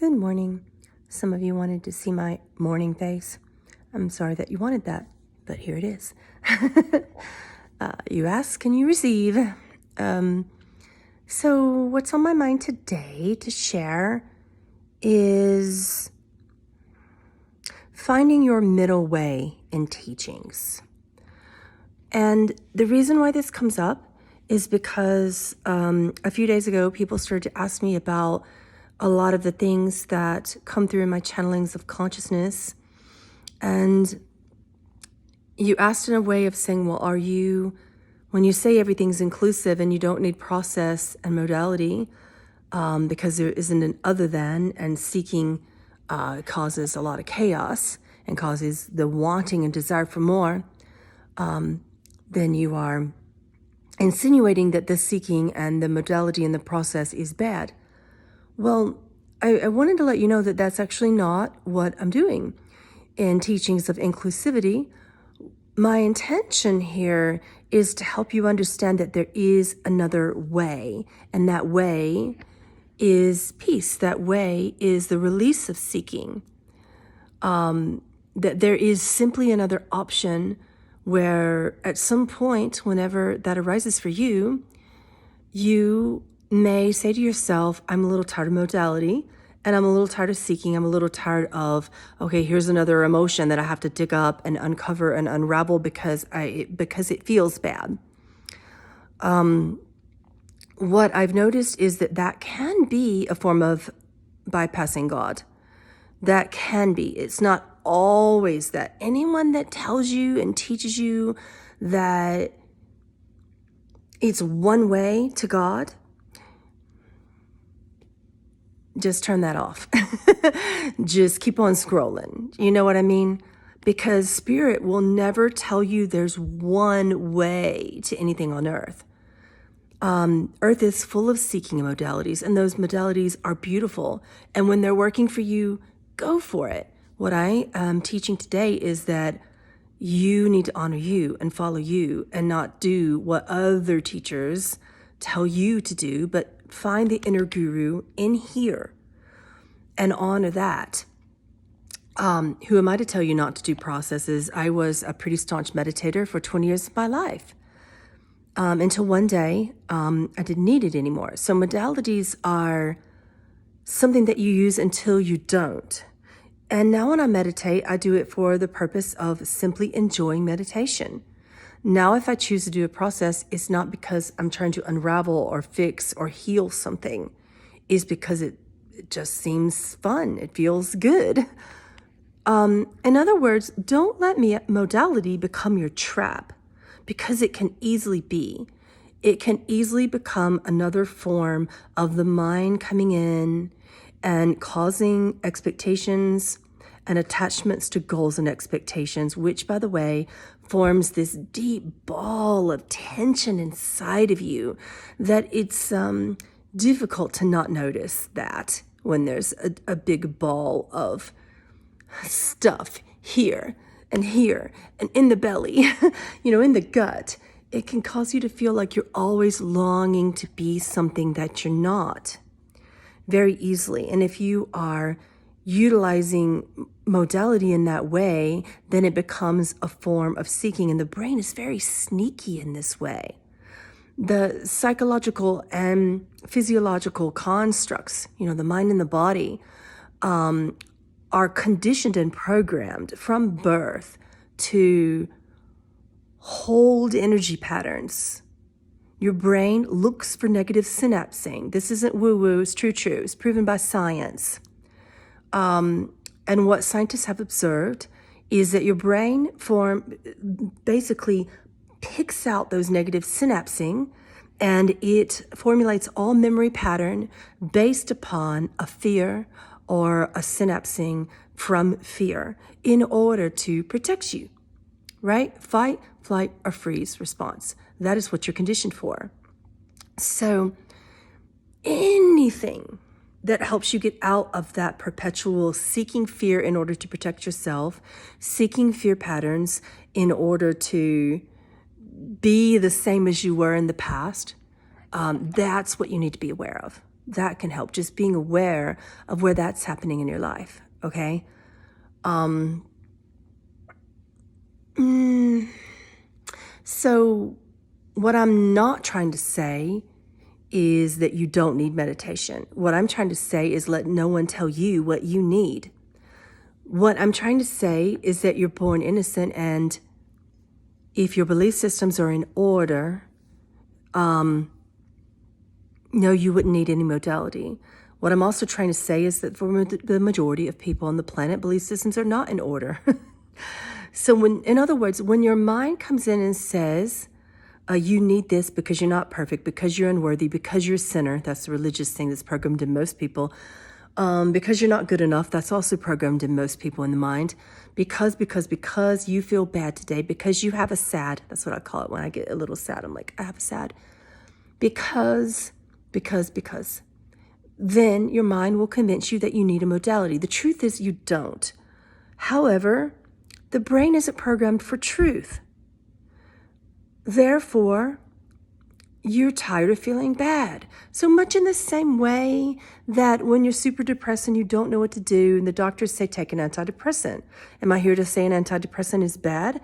Good morning. Some of you wanted to see my morning face. I'm sorry that you wanted that, but here it is. You ask, can you receive? So what's on my mind today to share is finding your middle way in teachings. And the reason why this comes up is because a few days ago, people started to ask me about a lot of the things that come through in my channelings of consciousness. And you asked in a way of saying, well, when you say everything's inclusive and you don't need process and modality, because there isn't an other than, and seeking causes a lot of chaos and causes the wanting and desire for more, then you are insinuating that the seeking and the modality and the process is bad. Well, I wanted to let you know that that's actually not what I'm doing in teachings of inclusivity. My intention here is to help you understand that there is another way, and that way is peace. That way is the release of seeking. That there is simply another option where at some point, whenever that arises for you, you may say to yourself, I'm a little tired of modality, and I'm a little tired of seeking. I'm a little tired of, okay, here's another emotion that I have to dig up and uncover and unravel because it feels bad. What I've noticed is that can be a form of bypassing God. That can be. It's not always that. Anyone that tells you and teaches you that it's one way to God, just turn that off. Just keep on scrolling. You know what I mean? Because spirit will never tell you there's one way to anything on earth. Earth is full of seeking modalities, and those modalities are beautiful. And when they're working for you, go for it. What I am teaching today is that you need to honor you and follow you and not do what other teachers tell you to do, but find the inner guru in here and honor that. Who am I to tell you not to do processes? I was a pretty staunch meditator for 20 years of my life. Until one day, I didn't need it anymore. So modalities are something that you use until you don't. And now when I meditate, I do it for the purpose of simply enjoying meditation. Now, if I choose to do a process, it's not because I'm trying to unravel or fix or heal something. It's because it just seems fun. It feels good. In other words, don't let modality become your trap, because it can easily be. It can easily become another form of the mind coming in and causing expectations and attachments to goals and expectations, which, by the way, forms this deep ball of tension inside of you that it's difficult to not notice that when there's a big ball of stuff here and in the belly, in the gut. It can cause you to feel like you're always longing to be something that you're not, very easily. And if you are utilizing modality in that way, then it becomes a form of seeking. And the brain is very sneaky in this way. The psychological and physiological constructs, the mind and the body, are conditioned and programmed from birth to hold energy patterns. Your brain looks for negative synapsing. This isn't woo-woo, it's true. It's proven by science. And what scientists have observed is that your brain basically picks out those negative synapsing, and it formulates all memory pattern based upon a fear or a synapsing from fear in order to protect you, right? Fight, flight, or freeze response. That is what you're conditioned for. So anything that helps you get out of that perpetual seeking fear in order to protect yourself, seeking fear patterns in order to be the same as you were in the past, that's what you need to be aware of. That can help, just being aware of where that's happening in your life, okay? So what I'm not trying to say is that you don't need meditation. What I'm trying to say is let no one tell you what you need. What I'm trying to say is that you're born innocent, and if your belief systems are in order, no, you wouldn't need any modality. What I'm also trying to say is that for the majority of people on the planet, belief systems are not in order. So in other words, when your mind comes in and says, you need this because you're not perfect, because you're unworthy, because you're a sinner, that's the religious thing that's programmed in most people. Because you're not good enough, that's also programmed in most people in the mind. Because you feel bad today, because you have a sad, that's what I call it when I get a little sad. I'm like, I have a sad. Because. Then your mind will convince you that you need a modality. The truth is you don't. However, the brain isn't programmed for truth. Therefore, you're tired of feeling bad. So much in the same way that when you're super depressed and you don't know what to do and the doctors say take an antidepressant. Am I here to say an antidepressant is bad?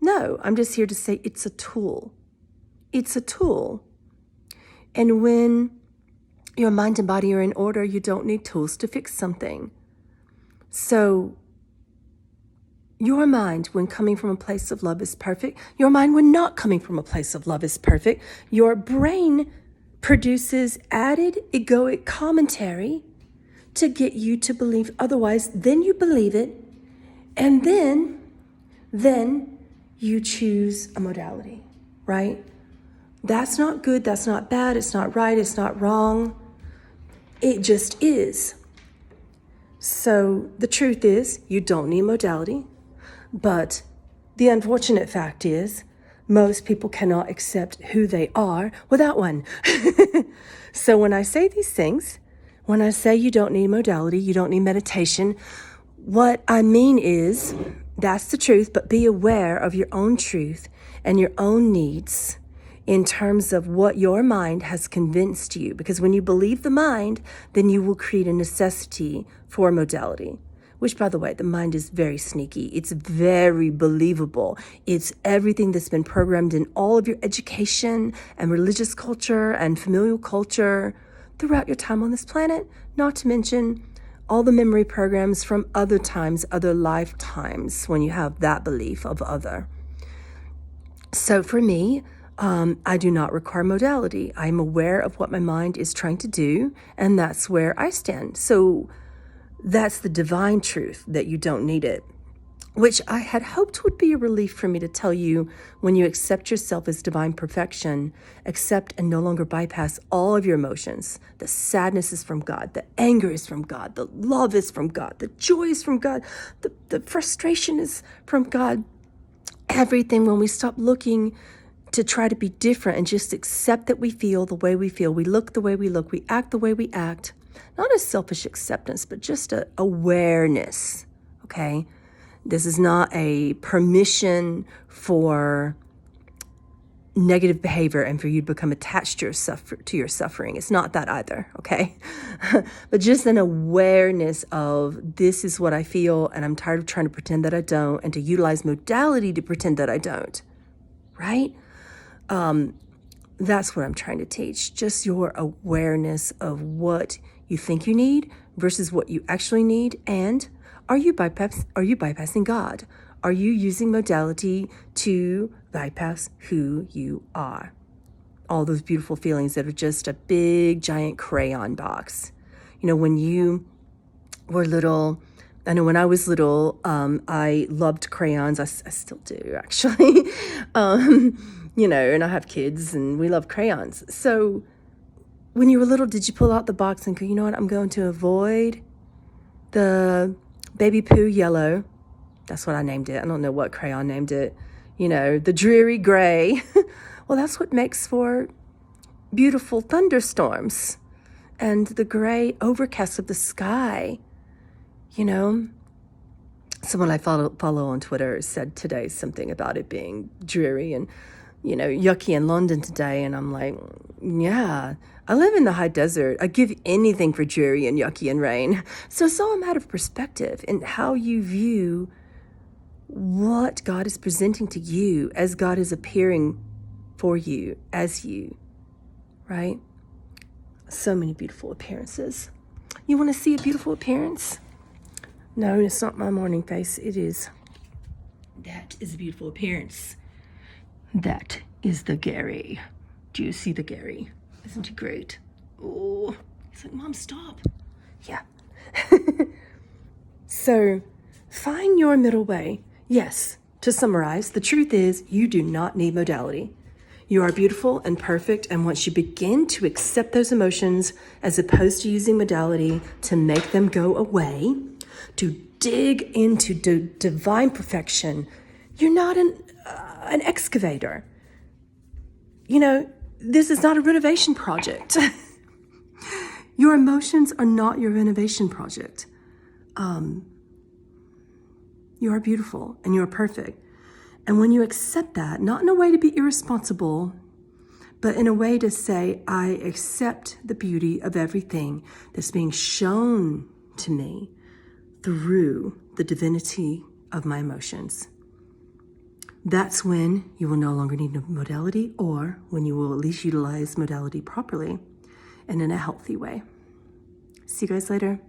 No, I'm just here to say it's a tool. It's a tool. And when your mind and body are in order, you don't need tools to fix something. So your mind, when coming from a place of love, is perfect. Your mind, when not coming from a place of love, is perfect. Your brain produces added egoic commentary to get you to believe otherwise. Then you believe it, and then you choose a modality, right? That's not good, that's not bad, it's not right, it's not wrong. It just is. So the truth is, you don't need modality. But the unfortunate fact is, most people cannot accept who they are without one. So when I say these things, when I say you don't need modality, you don't need meditation, what I mean is, that's the truth, but be aware of your own truth and your own needs in terms of what your mind has convinced you. Because when you believe the mind, then you will create a necessity for modality. Which, by the way, the mind is very sneaky. It's very believable. It's everything that's been programmed in all of your education and religious culture and familial culture throughout your time on this planet, not to mention all the memory programs from other times, other lifetimes, when you have that belief of other. So for me, I do not require modality. I'm aware of what my mind is trying to do, and that's where I stand. So that's the divine truth, that you don't need it, which I had hoped would be a relief for me to tell you. When you accept yourself as divine perfection, accept and no longer bypass all of your emotions. The sadness is from God. The anger is from God. The love is from God. The joy is from God. The frustration is from God. Everything, when we stop looking to try to be different and just accept that we feel the way we feel, we look the way we look, we act the way we act, not a selfish acceptance, but just a awareness, okay? This is not a permission for negative behavior and for you to become attached to your suffering. It's not that either, okay? But just an awareness of, this is what I feel, and I'm tired of trying to pretend that I don't, and to utilize modality to pretend that I don't, right? That's what I'm trying to teach. Just your awareness of what you think you need versus what you actually need. And are you bypassing God? Are you using modality to bypass who you are? All those beautiful feelings that are just a big, giant crayon box. You know, when you were little, I know when I was little, I loved crayons. I still do, actually. You know, and I have kids and we love crayons. So when you were little, did you pull out the box and go, you know what, I'm going to avoid the baby poo yellow. That's what I named it. I don't know what crayon named it. You know, the dreary gray. Well, that's what makes for beautiful thunderstorms and the gray overcast of the sky, you know. Someone I follow on Twitter said today something about it being dreary and, you know, yucky in London today. And I'm like, yeah, I live in the high desert. I give anything for dreary and yucky and rain. So it's all a matter of perspective and how you view what God is presenting to you as God is appearing for you as you, right? So many beautiful appearances. You want to see a beautiful appearance? No, it's not my morning face. It is. That is a beautiful appearance. That is the Gary. Do you see the Gary? Isn't he great? Oh, he's like, Mom, stop. Yeah. So find your middle way. Yes, to summarize, the truth is you do not need modality. You are beautiful and perfect, and once you begin to accept those emotions as opposed to using modality to make them go away, to dig into divine perfection, you're not an excavator. You know, this is not a renovation project. Your emotions are not your renovation project. You are beautiful and you are perfect. And when you accept that, not in a way to be irresponsible, but in a way to say, I accept the beauty of everything that's being shown to me through the divinity of my emotions. That's when you will no longer need modality, or when you will at least utilize modality properly and in a healthy way. See you guys later.